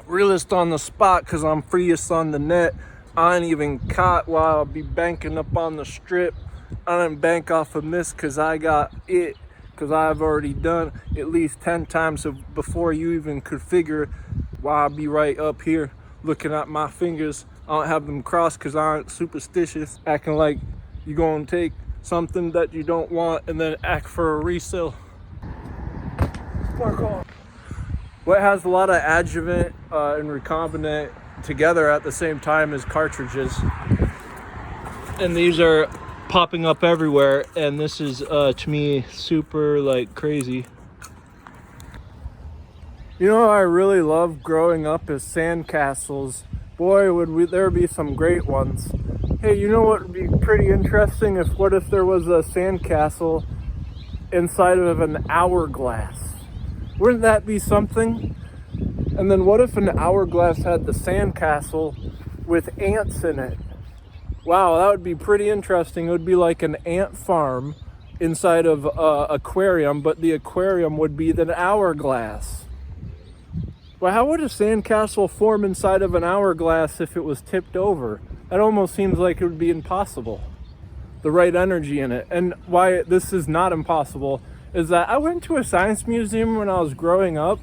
Realist on the spot because I'm freest on the net. I ain't even caught while I'll be banking up on the strip. I didn't bank off a miss because I got it. Because I've already done at least 10 times before you even could figure why I'll be right up here looking at my fingers. I don't have them crossed because I ain't superstitious. Acting like you gonna take something that you don't want and then act for a resale. What has a lot of adjuvant and recombinant together at the same time as cartridges. And these are popping up everywhere, and this is to me super like crazy. You know what I really love growing up is sandcastles. Boy, would there be some great ones. Hey, you know what would be pretty interesting? What if there was a sandcastle inside of an hourglass? Wouldn't that be something? And then what if an hourglass had the sandcastle with ants in it? Wow, that would be pretty interesting. It would be like an ant farm inside of an aquarium, but the aquarium would be the hourglass. Well, how would a sandcastle form inside of an hourglass if it was tipped over? That almost seems like it would be impossible. The right energy in it. And why this is not impossible is that I went to a science museum when I was growing up,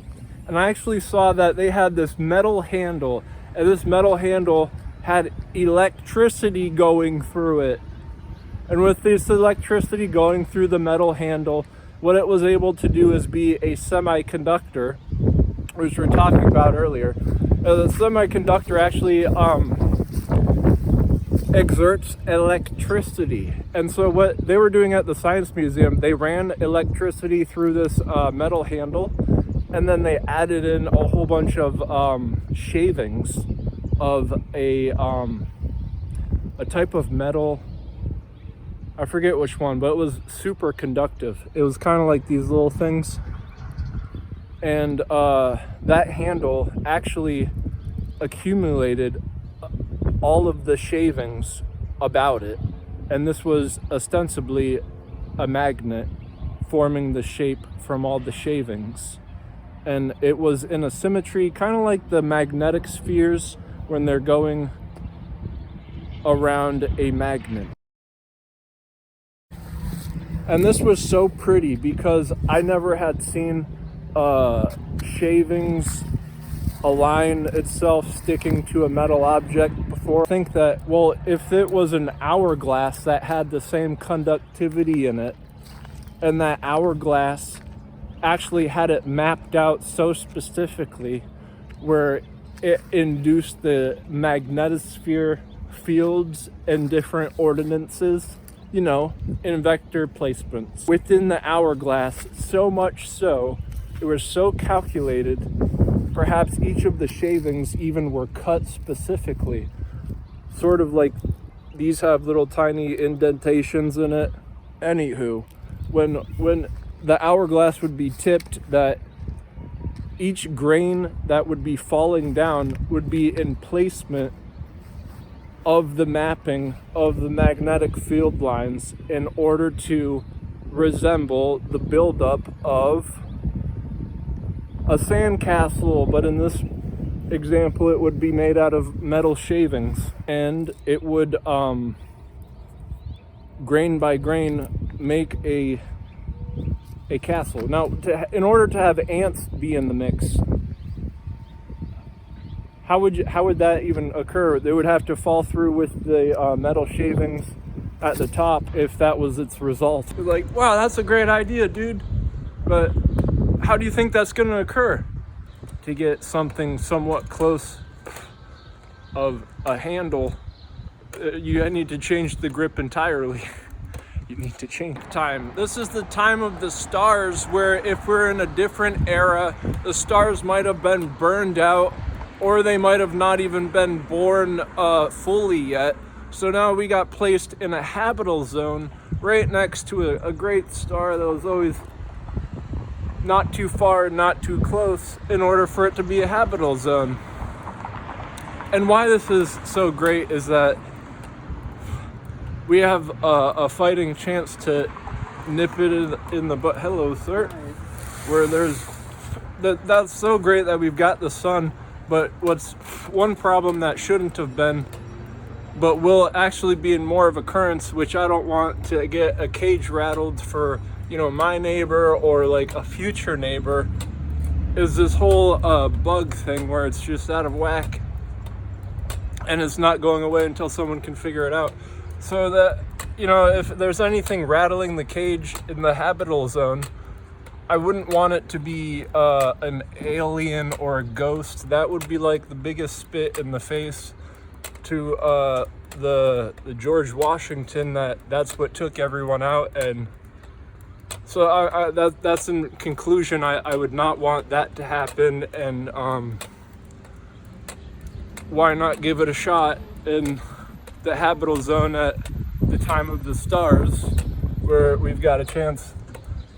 and I actually saw that they had this metal handle, and this metal handle had electricity going through it. And with this electricity going through the metal handle, what it was able to do is be a semiconductor, which we were talking about earlier. The semiconductor actually exerts electricity. And so what they were doing at the Science Museum, they ran electricity through this metal handle, and then they added in a whole bunch of shavings of a type of metal. I forget which one, but it was super conductive. It was kind of like these little things. And that handle actually accumulated all of the shavings about it. And this was ostensibly a magnet forming the shape from all the shavings. And it was in a symmetry, kind of like the magnetic spheres when they're going around a magnet. And this was so pretty because I never had seen shavings align itself sticking to a metal object before. I think that, well, if it was an hourglass that had the same conductivity in it, and that hourglass actually had it mapped out so specifically where it induced the magnetosphere fields and different ordinances, you know, in vector placements within the hourglass, so much so, it was so calculated, perhaps each of the shavings even were cut specifically. Sort of like these have little tiny indentations in it. Anywho, when the hourglass would be tipped, that each grain that would be falling down would be in placement of the mapping of the magnetic field lines in order to resemble the buildup of a sandcastle, but in this example it would be made out of metal shavings, and it would grain by grain make a castle. Now, in order to have ants be in the mix, how would that even occur? They would have to fall through with the metal shavings at the top if that was its result. Like, wow, that's a great idea, dude. But how do you think that's going to occur? To get something somewhat close of a handle, you need to change the grip entirely. You need to change time. This is the time of the stars, where if we're in a different era, the stars might have been burned out, or they might have not even been born fully yet. So now we got placed in a habitable zone right next to a great star that was always not too far, not too close, in order for it to be a habitable zone. And why this is so great is that we have a fighting chance to nip it in the butt. Hello, sir. Where that's so great that we've got the sun But what's one problem that shouldn't have been, but will actually be in more of occurrence, which I don't want to get a cage rattled for, my neighbor or like a future neighbor, is this whole bug thing where it's just out of whack and it's not going away until someone can figure it out. So that, if there's anything rattling the cage in the habitable zone, I wouldn't want it to be an alien or a ghost. That would be like the biggest spit in the face to the George Washington that's what took everyone out. And so that's in conclusion. I would not want that to happen. And why not give it a shot in the habitable zone at the time of the stars, where we've got a chance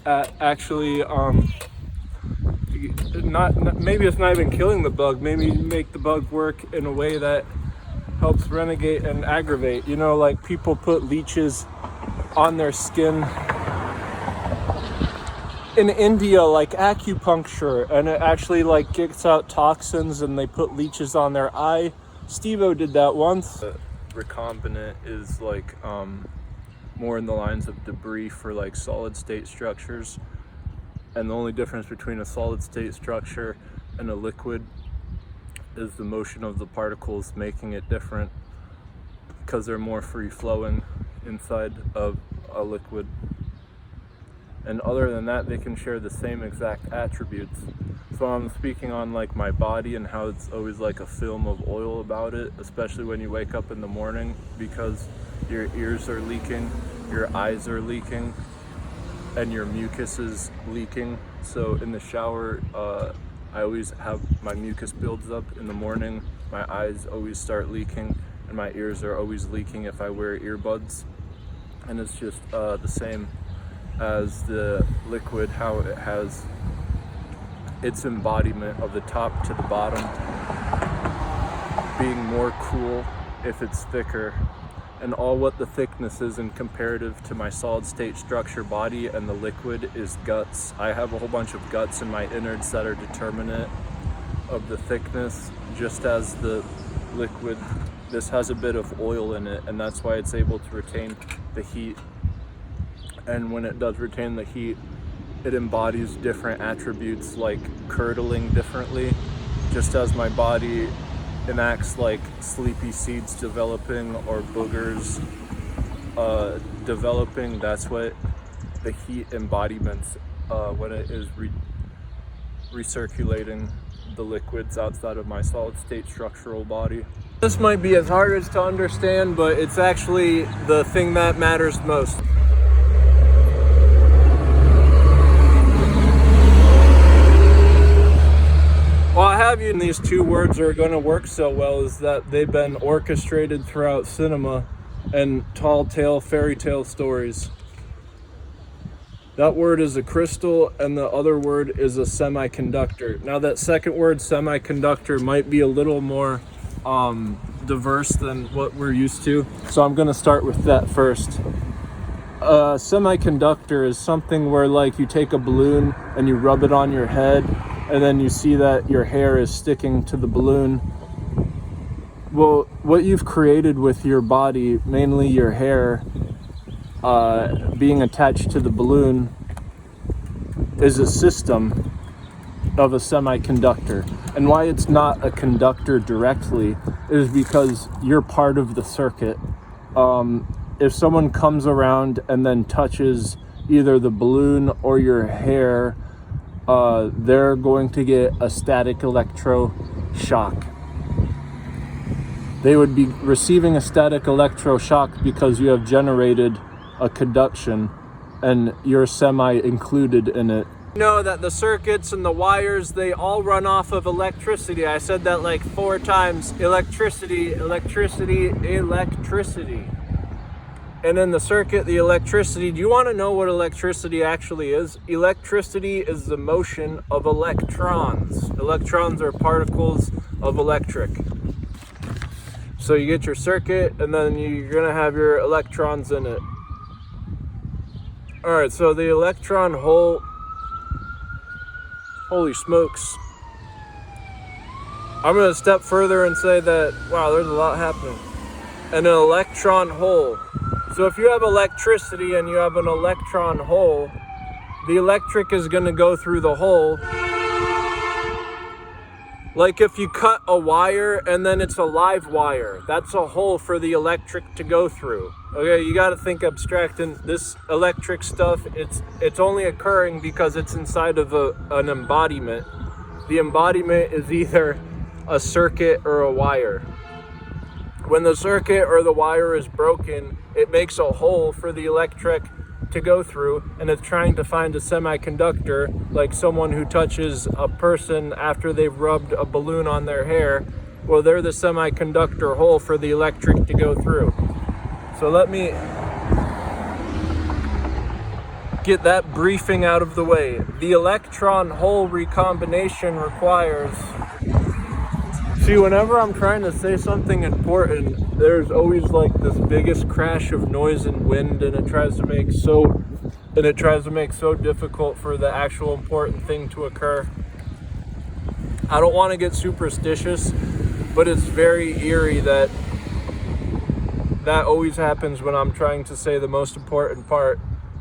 at actually maybe it's not even killing the bug, maybe make the bug work in a way that helps renegade and aggravate. Like people put leeches on their skin in India, like acupuncture, and it actually like kicks out toxins, and they put leeches on their eye. Steve-O did that once. Recombinant is like more in the lines of debris for like solid state structures, and the only difference between a solid state structure and a liquid is the motion of the particles, making it different because they're more free flowing inside of a liquid. And other than that, they can share the same exact attributes. So I'm speaking on like my body and how it's always like a film of oil about it, especially when you wake up in the morning, because your ears are leaking, your eyes are leaking, and your mucus is leaking. So in the shower, I always have my mucus builds up in the morning, my eyes always start leaking, and my ears are always leaking if I wear earbuds. And it's just the same as the liquid, how it has its embodiment of the top to the bottom being more cool if it's thicker, and all what the thickness is in comparative to my solid state structure body and the liquid is guts. I have a whole bunch of guts in my innards that are determinate of the thickness, just as the liquid, this has a bit of oil in it, and that's why it's able to retain the heat. And when it does retain the heat, it embodies different attributes, like curdling differently, just as my body enacts like sleepy seeds developing or boogers developing. That's what the heat embodiments when it is recirculating the liquids outside of my solid state structural body. This might be as hard as to understand, but it's actually the thing that matters most. Well, I have you in these two words are going to work so well is that they've been orchestrated throughout cinema and tall tale fairy tale stories. That word is a crystal, and the other word is a semiconductor. Now that second word, semiconductor, might be a little more diverse than what we're used to, so I'm going to start with that first. A semiconductor is something where like you take a balloon and you rub it on your head, and then you see that your hair is sticking to the balloon. Well, what you've created with your body, mainly your hair, being attached to the balloon, is a system of a semiconductor. And why it's not a conductor directly is because you're part of the circuit. If someone comes around and then touches either the balloon or your hair, they're going to get a static electroshock. They would be receiving a static electroshock because you have generated a conduction and you're semi-included in it. You know that the circuits and the wires, they all run off of electricity. I said that like 4 times. Electricity, electricity, electricity. And in the circuit, the electricity, do you want to know what electricity actually is? Electricity is the motion of electrons. Electrons are particles of electric. So you get your circuit, and then you're going to have your electrons in it. Alright, so the electron hole, holy smokes. I'm going to step further and say that, wow, there's a lot happening. An electron hole. So if you have electricity and you have an electron hole, the electric is going to go through the hole. Like if you cut a wire and then it's a live wire, that's a hole for the electric to go through. Okay, you got to think abstracting this electric stuff. It's only occurring because it's inside of an embodiment. The embodiment is either a circuit or a wire. When the circuit or the wire is broken, it makes a hole for the electric to go through, and it's trying to find a semiconductor, like someone who touches a person after they've rubbed a balloon on their hair. Well, they're the semiconductor hole for the electric to go through. So let me get that briefing out of the way. The electron hole recombination requires... See, whenever I'm trying to say something important, there's always like this biggest crash of noise and wind, and it tries to make so difficult for the actual important thing to occur. I don't want to get superstitious, but it's very eerie that always happens when I'm trying to say the most important part.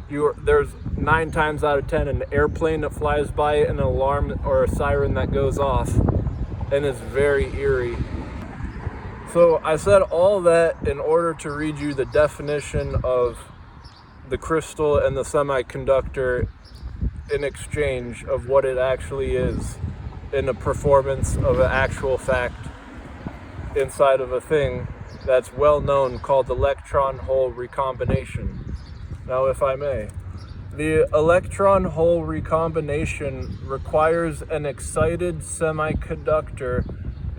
There's 9 times out of 10 an airplane that flies by, an alarm or a siren that goes off. And it's very eerie. So I said all that in order to read you the definition of the crystal and the semiconductor in exchange of what it actually is in the performance of an actual fact inside of a thing that's well known called electron hole recombination. Now, if I may, the electron hole recombination requires an excited semiconductor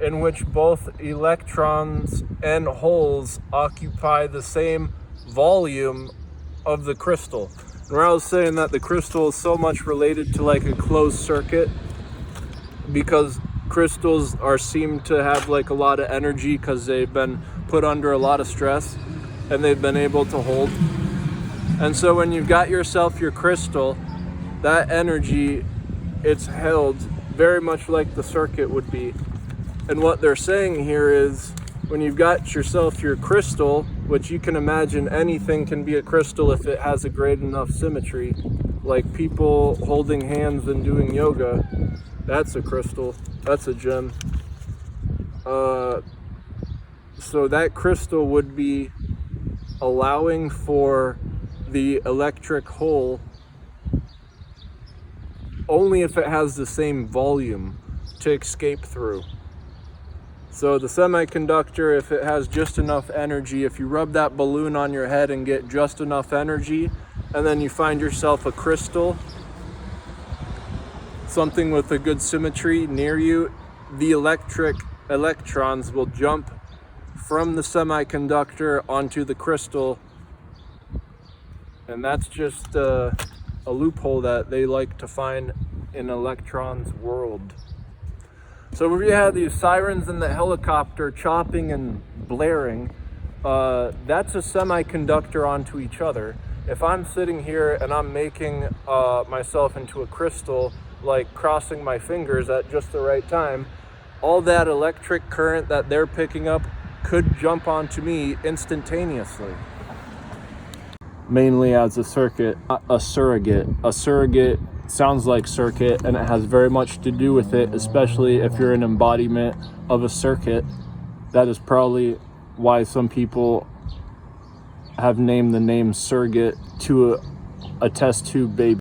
in which both electrons and holes occupy the same volume of the crystal. And where I was saying that the crystal is so much related to like a closed circuit, because crystals seem to have like a lot of energy because they've been put under a lot of stress and they've been able to hold. And so when you've got yourself your crystal, that energy, it's held very much like the circuit would be. And what they're saying here is, when you've got yourself your crystal, which you can imagine anything can be a crystal if it has a great enough symmetry, like people holding hands and doing yoga, that's a crystal, that's a gem. So that crystal would be allowing for the electric hole only if it has the same volume to escape through. So the semiconductor, if it has just enough energy, if you rub that balloon on your head and get just enough energy, and then you find yourself a crystal, something with a good symmetry near you, the electrons will jump from the semiconductor onto the crystal. And that's just a loophole that they like to find in electrons' world. So if you have these sirens in the helicopter chopping and blaring, that's a semiconductor onto each other. If I'm sitting here and I'm making myself into a crystal, like crossing my fingers at just the right time, all that electric current that they're picking up could jump onto me instantaneously. Mainly as a circuit, not a surrogate. A surrogate sounds like circuit, and it has very much to do with it, especially if you're an embodiment of a circuit. That is probably why some people have named the name surrogate to a test tube baby.